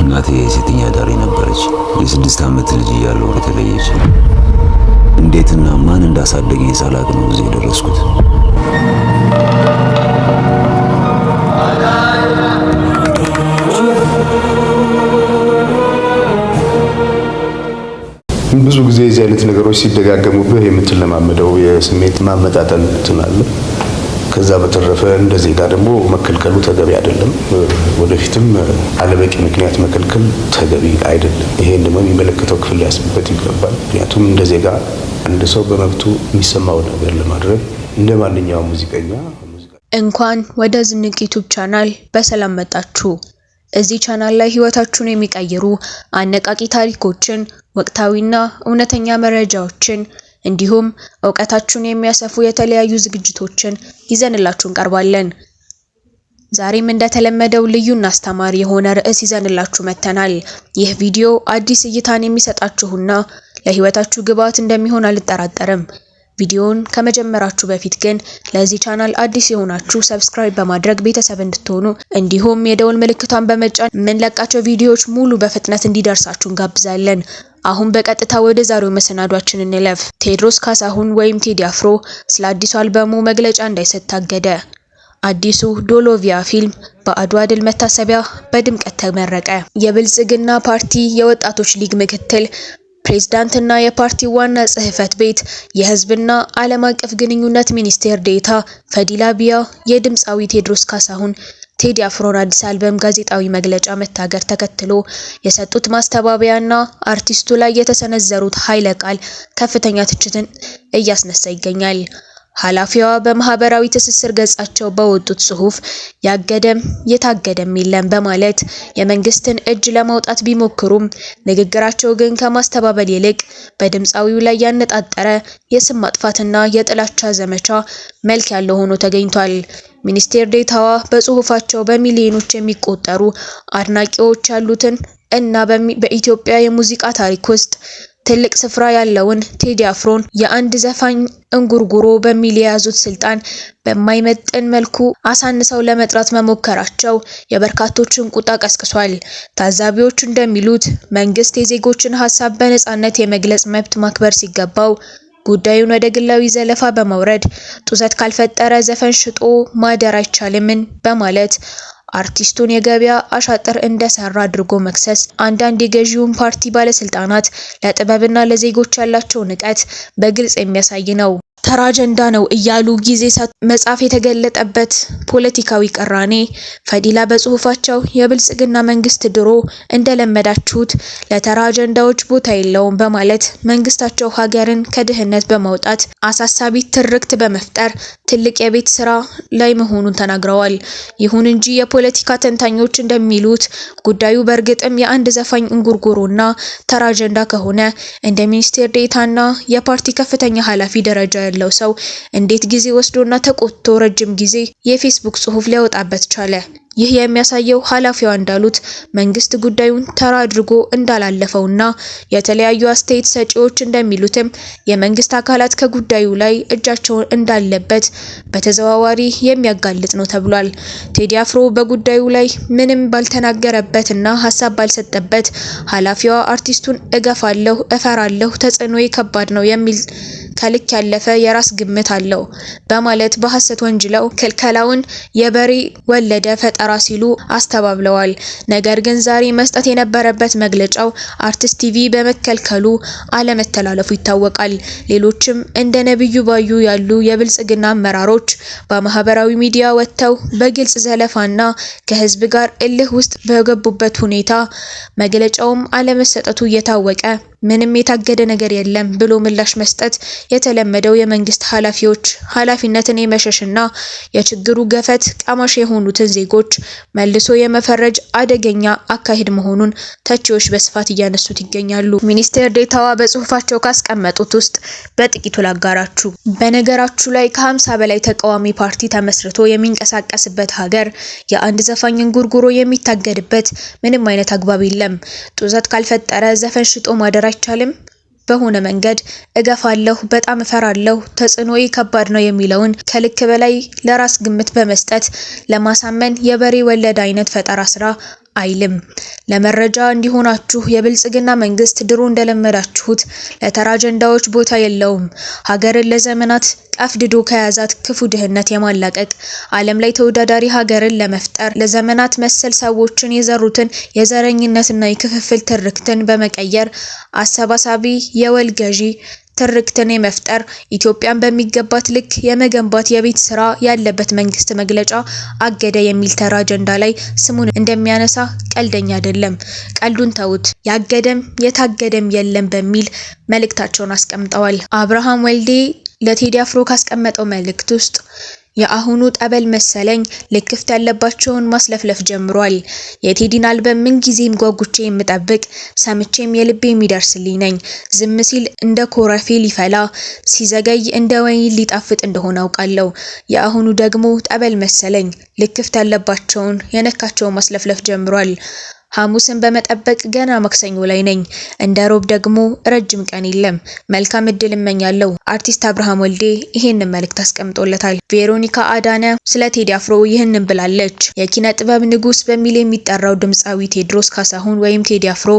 እናቴ ሴተኛ አዳሪ ነበረች። የ6 ዓመት ልጅ እያለሁ የተለየች። እንዴትና ማን እንዳሳደገኝ ሳላቅ ነው እዚህ የደረስኩት። ብዙ ጊዜ እዚህ አይነት ነገሮች ሲደጋገሙብህ የምትለማመደው የስሜት ማመጣጠን ትናለ። ከዛ በተረፈ እንደዚህ ጋር ደግሞ መከልከሉ ተገቢ አይደለም። ወደፊትም አለበቂ ምክንያት መከልከል ተገቢ አይደለም። ይሄን ደግሞ የሚመለከተው ክፍል ሊያስብበት ይገባል። ምክንያቱም እንደዚህ ጋር አንድ ሰው በመብቱ የሚሰማው ነገር ለማድረግ እንደ ማንኛውም ሙዚቀኛ እንኳን ወደ ዝንቅ ዩቲዩብ ቻናል በሰላም መጣችሁ። እዚህ ቻናል ላይ ህይወታችሁን የሚቀይሩ አነቃቂ ታሪኮችን፣ ወቅታዊና እውነተኛ መረጃዎችን እንዲሁም ዕውቀታችሁን የሚያሰፉ የተለያዩ ዝግጅቶችን ይዘንላችሁ እንቀርባለን። ዛሬም እንደተለመደው ልዩና አስተማሪ የሆነ ርዕስ ይዘንላችሁ መተናል። ይህ ቪዲዮ አዲስ እይታን የሚሰጣችሁና ለህይወታችሁ ግብዓት እንደሚሆን አልጠራጠርም። ቪዲዮውን ከመጀመራችሁ በፊት ግን ለዚህ ቻናል አዲስ የሆናችሁ ሰብስክራይብ በማድረግ ቤተሰብ እንድትሆኑ እንዲሁም የደወል ምልክቷን በመጫን የምንለቃቸው ቪዲዮዎች ሙሉ በፍጥነት እንዲደርሳችሁ እንጋብዛለን። አሁን በቀጥታ ወደ ዛሬው መሰናዷችን እንለፍ። ቴዎድሮስ ካሳሁን ወይም ቴዲ አፍሮ ስለ አዲሱ አልበሙ መግለጫ እንዳይሰጥ ታገደ። አዲሱ ዶሎቪያ ፊልም በአድዋ ድል መታሰቢያ በድምቀት ተመረቀ። የብልጽግና ፓርቲ የወጣቶች ሊግ ምክትል ፕሬዝዳንትና የፓርቲው ዋና ጽህፈት ቤት የህዝብና ዓለም አቀፍ ግንኙነት ሚኒስቴር ዴኤታ ፈዲላ ቢያ የድምፃዊ ቴዎድሮስ ካሳሁን ቴዲ አፍሮን አዲስ አልበም ጋዜጣዊ መግለጫ መታገድ ተከትሎ የሰጡት ማስተባበያና አርቲስቱ ላይ የተሰነዘሩት ኃይለ ቃል ከፍተኛ ትችትን እያስነሳ ይገኛል። ኃላፊዋ በማህበራዊ ትስስር ገጻቸው በወጡት ጽሁፍ ያገደም የታገደም የለም በማለት የመንግስትን እጅ ለማውጣት ቢሞክሩም ንግግራቸው ግን ከማስተባበል ይልቅ በድምፃዊው ላይ ያነጣጠረ የስም ማጥፋትና የጥላቻ ዘመቻ መልክ ያለው ሆኖ ተገኝቷል። ሚኒስቴር ዴታዋ በጽሁፋቸው በሚሊዮኖች የሚቆጠሩ አድናቂዎች ያሉትን እና በኢትዮጵያ የሙዚቃ ታሪክ ውስጥ ትልቅ ስፍራ ያለውን ቴዲ አፍሮን የአንድ ዘፋኝ እንጉርጉሮ በሚል የያዙት ስልጣን በማይመጥን መልኩ አሳንሰው ለመጥራት መሞከራቸው የበርካቶችን ቁጣ ቀስቅሷል። ታዛቢዎች እንደሚሉት መንግስት የዜጎችን ሀሳብ በነጻነት የመግለጽ መብት ማክበር ሲገባው ጉዳዩን ወደ ግላዊ ዘለፋ በመውረድ ጡዘት ካልፈጠረ ዘፈን ሽጦ ማደር አይቻልምን በማለት አርቲስቱን የገበያ አሻጥር እንደሰራ አድርጎ መክሰስ አንዳንድ የገዢውን ፓርቲ ባለስልጣናት ለጥበብና ለዜጎች ያላቸው ንቀት በግልጽ የሚያሳይ ነው። ተራ አጀንዳ ነው እያሉ ጊዜ መጻፍ የተገለጠበት ፖለቲካዊ ቅራኔ ፈዲላ በጽሁፋቸው የብልጽግና መንግስት ድሮ እንደለመዳችሁት ለተራ አጀንዳዎች ቦታ የለውም በማለት መንግስታቸው ሀገርን ከድህነት በማውጣት አሳሳቢ ትርክት በመፍጠር ትልቅ የቤት ስራ ላይ መሆኑን ተናግረዋል። ይሁን እንጂ የፖለቲካ ተንታኞች እንደሚሉት ጉዳዩ በእርግጥም የአንድ ዘፋኝ እንጉርጉሮና ተራ አጀንዳ ከሆነ እንደ ሚኒስቴር ዴኤታና የፓርቲ ከፍተኛ ኃላፊ ደረጃ ያለው ሰው እንዴት ጊዜ ወስዶና ተቆጥቶ ረጅም ጊዜ የፌስቡክ ጽሁፍ ሊያወጣበት ቻለ? ይህ የሚያሳየው ኃላፊዋ እንዳሉት መንግስት ጉዳዩን ተራ አድርጎ እንዳላለፈውና የተለያዩ አስተያየት ሰጪዎች እንደሚሉትም የመንግስት አካላት ከጉዳዩ ላይ እጃቸውን እንዳለበት በተዘዋዋሪ የሚያጋልጥ ነው ተብሏል። ቴዲ አፍሮ በጉዳዩ ላይ ምንም ባልተናገረበትና ሀሳብ ባልሰጠበት ኃላፊዋ አርቲስቱን እገፋለሁ፣ እፈራለሁ፣ ተጽዕኖዬ ከባድ ነው የሚል ከልክ ያለፈ የራስ ግምት አለው በማለት በሐሰት ወንጅለው ክልከላውን የበሬ ወለደ ፈጠራ ሲሉ አስተባብለዋል። ነገር ግን ዛሬ መስጠት የነበረበት መግለጫው አርቲስት ቲቪ በመከልከሉ አለመተላለፉ ይታወቃል። ሌሎችም እንደ ነብዩ ባዩ ያሉ የብልጽግና አመራሮች በማህበራዊ ሚዲያ ወጥተው በግልጽ ዘለፋና ከህዝብ ጋር እልህ ውስጥ በገቡበት ሁኔታ መግለጫውም አለመሰጠቱ እየታወቀ ምንም የታገደ ነገር የለም ብሎ ምላሽ መስጠት የተለመደው የመንግስት ኃላፊዎች ኃላፊነትን የመሸሽና የችግሩ ገፈት ቀማሽ የሆኑትን ዜጎች መልሶ የመፈረጅ አደገኛ አካሄድ መሆኑን ተቺዎች በስፋት እያነሱት ይገኛሉ። ሚኒስቴር ዴታዋ በጽሁፋቸው ካስቀመጡት ውስጥ በጥቂቱ ላጋራችሁ። በነገራችሁ ላይ ከ50 በላይ ተቃዋሚ ፓርቲ ተመስርቶ የሚንቀሳቀስበት ሀገር የአንድ ዘፋኝ እንጉርጉሮ የሚታገድበት ምንም አይነት አግባብ የለም። ጡዘት ካልፈጠረ ዘፈን ሽጦ ማደር አይቻልም። በሆነ መንገድ እገፋለሁ፣ በጣም እፈራለሁ፣ ተጽዕኖዬ ከባድ ነው የሚለውን ከልክ በላይ ለራስ ግምት በመስጠት ለማሳመን የበሬ ወለድ አይነት ፈጠራ ስራ አይልም። ለመረጃ እንዲሆናችሁ የብልጽግና መንግስት ድሮ እንደለመዳችሁት ለተራ አጀንዳዎች ቦታ የለውም። ሀገርን ለዘመናት ቀፍድዶ ከያዛት ክፉ ድህነት የማላቀቅ ዓለም ላይ ተወዳዳሪ ሀገርን ለመፍጠር ለዘመናት መሰል ሰዎችን የዘሩትን የዘረኝነትና የክፍፍል ትርክትን በመቀየር አሰባሳቢ የወል ገዢ ትርክትን የመፍጠር ኢትዮጵያን በሚገባት ልክ የመገንባት የቤት ስራ ያለበት መንግስት መግለጫ አገደ የሚል ተራ አጀንዳ ላይ ስሙን እንደሚያነሳ ቀልደኛ አይደለም። ቀልዱን ተውት። ያገደም የታገደም የለም በሚል መልእክታቸውን አስቀምጠዋል። አብርሃም ወልዴ ለቴዲ አፍሮ ካስቀመጠው መልእክት ውስጥ የአሁኑ ጠበል መሰለኝ ልክፍት ያለባቸውን ማስለፍለፍ ጀምሯል። የቴዲን አልበም ምን ጊዜም ጓጉቼ የምጠብቅ ሰምቼም የልቤ የሚደርስልኝ ነኝ። ዝም ሲል እንደ ኮረፌ ሊፈላ ሲዘገይ እንደ ወይን ሊጣፍጥ እንደሆነ አውቃለሁ። የአሁኑ ደግሞ ጠበል መሰለኝ ልክፍት ያለባቸውን የነካቸውን ማስለፍለፍ ጀምሯል። ሐሙስን በመጠበቅ ገና ማክሰኞ ላይ ነኝ። እንደ ሮብ ደግሞ ረጅም ቀን የለም። መልካም እድል እመኛለሁ። አርቲስት አብርሃም ወልዴ ይሄንን መልእክት አስቀምጦለታል። ቬሮኒካ አዳነ ስለ ቴዲ አፍሮ ይህንን ብላለች። የኪነ ጥበብ ንጉስ በሚል የሚጠራው ድምፃዊ ቴዎድሮስ ካሳሁን ወይም ቴዲ አፍሮ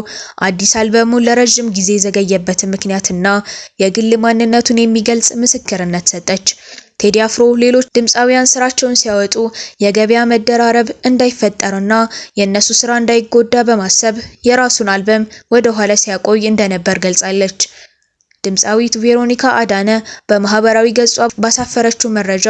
አዲስ አልበሙን ለረጅም ጊዜ ዘገየበትን ምክንያትና የግል ማንነቱን የሚገልጽ ምስክርነት ሰጠች። ቴዲ አፍሮ ሌሎች ድምፃውያን ስራቸውን ሲያወጡ የገበያ መደራረብ እንዳይፈጠርና የነሱ ስራ እንዳይጎዳ በማሰብ የራሱን አልበም ወደ ኋላ ሲያቆይ እንደነበር ገልጻለች። ድምፃዊት ቬሮኒካ አዳነ በማህበራዊ ገጿ ባሳፈረችው መረጃ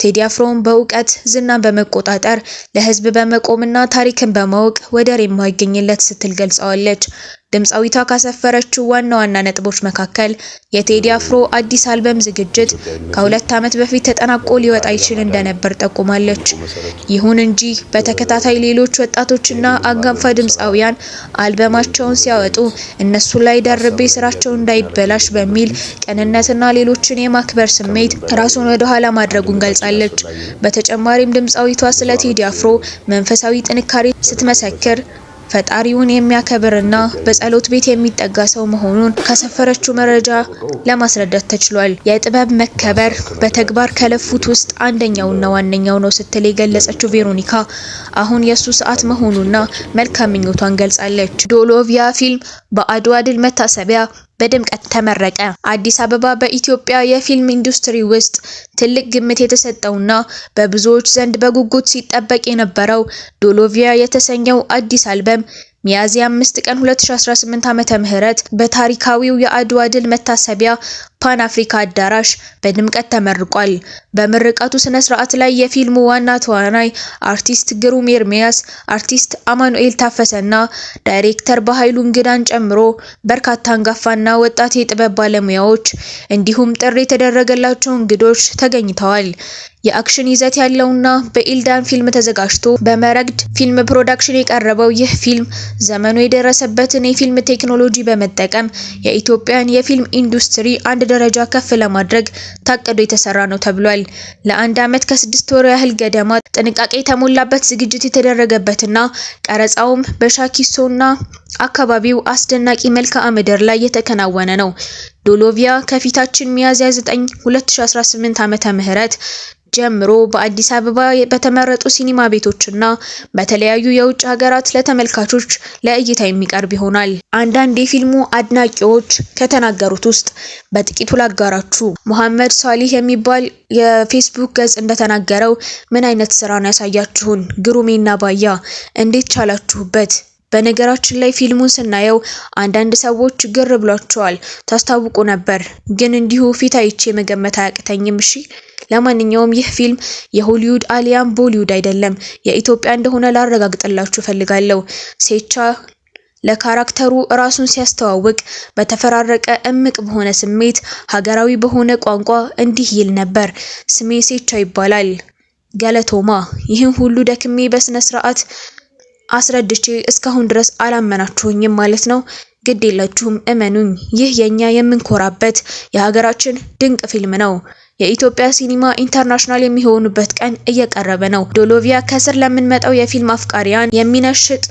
ቴዲ አፍሮን በእውቀት ዝናን በመቆጣጠር ለህዝብ በመቆምና ታሪክን በማወቅ ወደር የማይገኝለት ስትል ገልጸዋለች። ድምፃዊቷ ካሰፈረችው ዋና ዋና ነጥቦች መካከል የቴዲ አፍሮ አዲስ አልበም ዝግጅት ከ2 ዓመት በፊት ተጠናቆ ሊወጣ ይችል እንደነበር ጠቁማለች። ይሁን እንጂ በተከታታይ ሌሎች ወጣቶችና አንጋፋ ድምፃውያን አልበማቸውን ሲያወጡ እነሱ ላይ ደርቤ ስራቸው እንዳይበላሽ በሚል ቅንነትና ሌሎችን የማክበር ስሜት ራሱን ወደ ኋላ ማድረጉን ገልጻለች። በተጨማሪም ድምፃዊቷ ስለ ቴዲ አፍሮ መንፈሳዊ ጥንካሬ ስትመሰክር ፈጣሪውን የሚያከብርና በጸሎት ቤት የሚጠጋ ሰው መሆኑን ካሰፈረችው መረጃ ለማስረዳት ተችሏል። የጥበብ መከበር በተግባር ከለፉት ውስጥ አንደኛውና ዋነኛው ነው ስትል የገለጸችው ቬሮኒካ አሁን የሱ ሰዓት መሆኑና መልካም ምኞቷን ገልጻለች። ዶሎቪያ ፊልም በአድዋ ድል መታሰቢያ በድምቀት ተመረቀ። አዲስ አበባ በኢትዮጵያ የፊልም ኢንዱስትሪ ውስጥ ትልቅ ግምት የተሰጠውና በብዙዎች ዘንድ በጉጉት ሲጠበቅ የነበረው ዶሎቪያ የተሰኘው አዲስ አልበም ሚያዝያ 5 ቀን 2018 ዓመተ ምህረት በታሪካዊው የአድዋ ድል መታሰቢያ ፓን አፍሪካ አዳራሽ በድምቀት ተመርቋል። በምርቃቱ ስነ ስርዓት ላይ የፊልሙ ዋና ተዋናይ አርቲስት ግሩም ኤርሚያስ፣ አርቲስት አማኑኤል ታፈሰና ዳይሬክተር በኃይሉ እንግዳን ጨምሮ በርካታ አንጋፋና ወጣት የጥበብ ባለሙያዎች እንዲሁም ጥሪ የተደረገላቸው እንግዶች ተገኝተዋል። የአክሽን ይዘት ያለውና በኢልዳን ፊልም ተዘጋጅቶ በመረግድ ፊልም ፕሮዳክሽን የቀረበው ይህ ፊልም ዘመኑ የደረሰበትን የፊልም ቴክኖሎጂ በመጠቀም የኢትዮጵያን የፊልም ኢንዱስትሪ አንድ ደረጃ ከፍ ለማድረግ ታቅዶ የተሰራ ነው ተብሏል። ለ1 ዓመት ከ6 ወር ያህል ገደማ ጥንቃቄ የተሞላበት ዝግጅት የተደረገበትና ቀረጻውም በሻኪሶና አካባቢው አስደናቂ መልክዓ ምድር ላይ የተከናወነ ነው። ዶሎቪያ ከፊታችን ሚያዝያ 9 2018 ዓመተ ምህረት ጀምሮ በአዲስ አበባ በተመረጡ ሲኒማ ቤቶችና በተለያዩ የውጭ ሀገራት ለተመልካቾች ለእይታ የሚቀርብ ይሆናል። አንዳንድ የፊልሙ አድናቂዎች ከተናገሩት ውስጥ በጥቂቱ ላጋራችሁ። መሐመድ ሷሊህ የሚባል የፌስቡክ ገጽ እንደተናገረው ምን አይነት ስራ ነው ያሳያችሁን? ግሩሜና ባያ እንዴት ቻላችሁበት? በነገራችን ላይ ፊልሙን ስናየው አንዳንድ ሰዎች ግር ብሏቸዋል። ታስታውቁ ነበር፣ ግን እንዲሁ ፊት አይቼ መገመት አያቅተኝም። እሺ ለማንኛውም ይህ ፊልም የሆሊውድ አሊያም ቦሊውድ አይደለም፣ የኢትዮጵያ እንደሆነ ላረጋግጥላችሁ ፈልጋለሁ። ሴቻ ለካራክተሩ ራሱን ሲያስተዋውቅ በተፈራረቀ እምቅ በሆነ ስሜት ሀገራዊ በሆነ ቋንቋ እንዲህ ይል ነበር። ስሜ ሴቻ ይባላል። ገለቶማ። ይህን ሁሉ ደክሜ በስነ ስርዓት አስረድቼ እስካሁን ድረስ አላመናችሁኝም ማለት ነው። ግድ የላችሁም፣ እመኑኝ። ይህ የኛ የምንኮራበት የሀገራችን ድንቅ ፊልም ነው። የኢትዮጵያ ሲኒማ ኢንተርናሽናል የሚሆኑበት ቀን እየቀረበ ነው። ዶሎቪያ ከስር ለምንመጣው የፊልም አፍቃሪያን የሚነሽጥ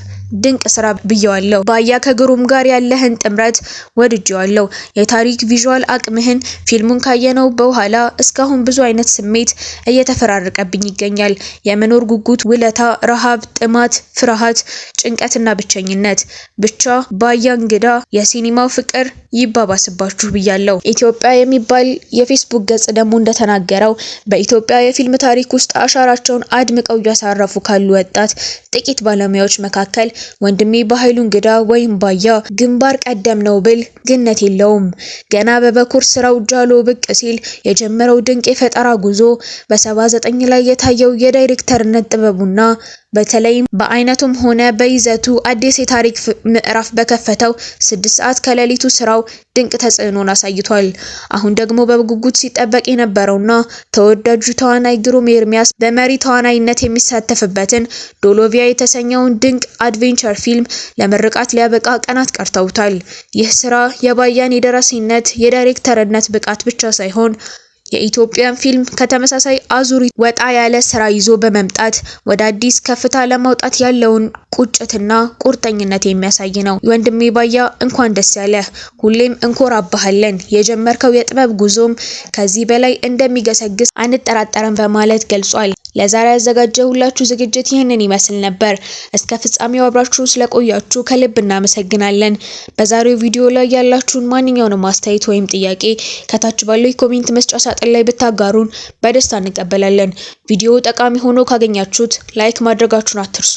ድንቅ ስራ ብየዋለሁ። ባያ ከግሩም ጋር ያለህን ጥምረት ወድጄዋለሁ። የታሪክ ቪዥዋል አቅምህን ፊልሙን ካየነው በኋላ እስካሁን ብዙ አይነት ስሜት እየተፈራረቀብኝ ይገኛል። የመኖር ጉጉት፣ ውለታ፣ ረሃብ፣ ጥማት፣ ፍርሃት፣ ጭንቀትና ብቸኝነት። ብቻ ባያ እንግዳ የሲኒማው ፍቅር ይባባስባችሁ ብያለሁ። ኢትዮጵያ የሚባል የፌስቡክ ገጽ ደግሞ እንደተናገረው በኢትዮጵያ የፊልም ታሪክ ውስጥ አሻራቸውን አድምቀው እያሳረፉ ካሉ ወጣት ጥቂት ባለሙያዎች መካከል ወንድሜ በኃይሉ እንግዳ ወይም ባያ ግንባር ቀደም ነው ብል ግነት የለውም። ገና በበኩር ስራው ጃሎ ብቅ ሲል የጀመረው ድንቅ የፈጠራ ጉዞ በ79 ላይ የታየው የዳይሬክተርነት ጥበቡና በተለይም በአይነቱም ሆነ በይዘቱ አዲስ የታሪክ ምዕራፍ በከፈተው 6 ሰዓት ከሌሊቱ ስራው ድንቅ ተጽዕኖን አሳይቷል። አሁን ደግሞ በጉጉት ሲጠበቅ የነበረውና ተወዳጁ ተዋናይ ግሩም ኤርሚያስ በመሪ ተዋናይነት የሚሳተፍበትን ዶሎቪያ የተሰኘውን ድንቅ አድቬንቸር ፊልም ለምርቃት ሊያበቃ ቀናት ቀርተውታል። ይህ ስራ የባያን የደራሲነት የዳይሬክተርነት ብቃት ብቻ ሳይሆን የኢትዮጵያን ፊልም ከተመሳሳይ አዙሪት ወጣ ያለ ስራ ይዞ በመምጣት ወደ አዲስ ከፍታ ለማውጣት ያለውን ቁጭትና ቁርጠኝነት የሚያሳይ ነው። ወንድሜ ባያ እንኳን ደስ ያለህ፣ ሁሌም እንኮራባሃለን። የጀመርከው የጥበብ ጉዞም ከዚህ በላይ እንደሚገሰግስ አንጠራጠርም በማለት ገልጿል። ለዛሬ ያዘጋጀሁላችሁ ዝግጅት ይህንን ይመስል ነበር። እስከ ፍጻሜው አብራችሁ ስለቆያችሁ ከልብ እናመሰግናለን። በዛሬው ቪዲዮ ላይ ያላችሁን ማንኛውንም አስተያየት ወይም ጥያቄ ከታች ባለው የኮሜንት መስጫ ሳጥን ላይ ብታጋሩን በደስታ እንቀበላለን። ቪዲዮ ጠቃሚ ሆኖ ካገኛችሁት ላይክ ማድረጋችሁን አትርሱ።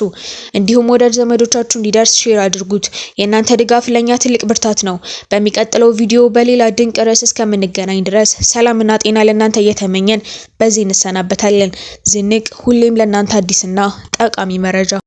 እንዲሁም ወዳጅ ዘመዶቻችሁ እንዲደርስ ሼር አድርጉት። የእናንተ ድጋፍ ለኛ ትልቅ ብርታት ነው። በሚቀጥለው ቪዲዮ በሌላ ድንቅ ርዕስ እስከምንገናኝ ድረስ ሰላምና ጤና ለእናንተ እየተመኘን በዚህ እንሰናበታለን። ዝንቅ ሁሌም ለእናንተ አዲስና ጠቃሚ መረጃ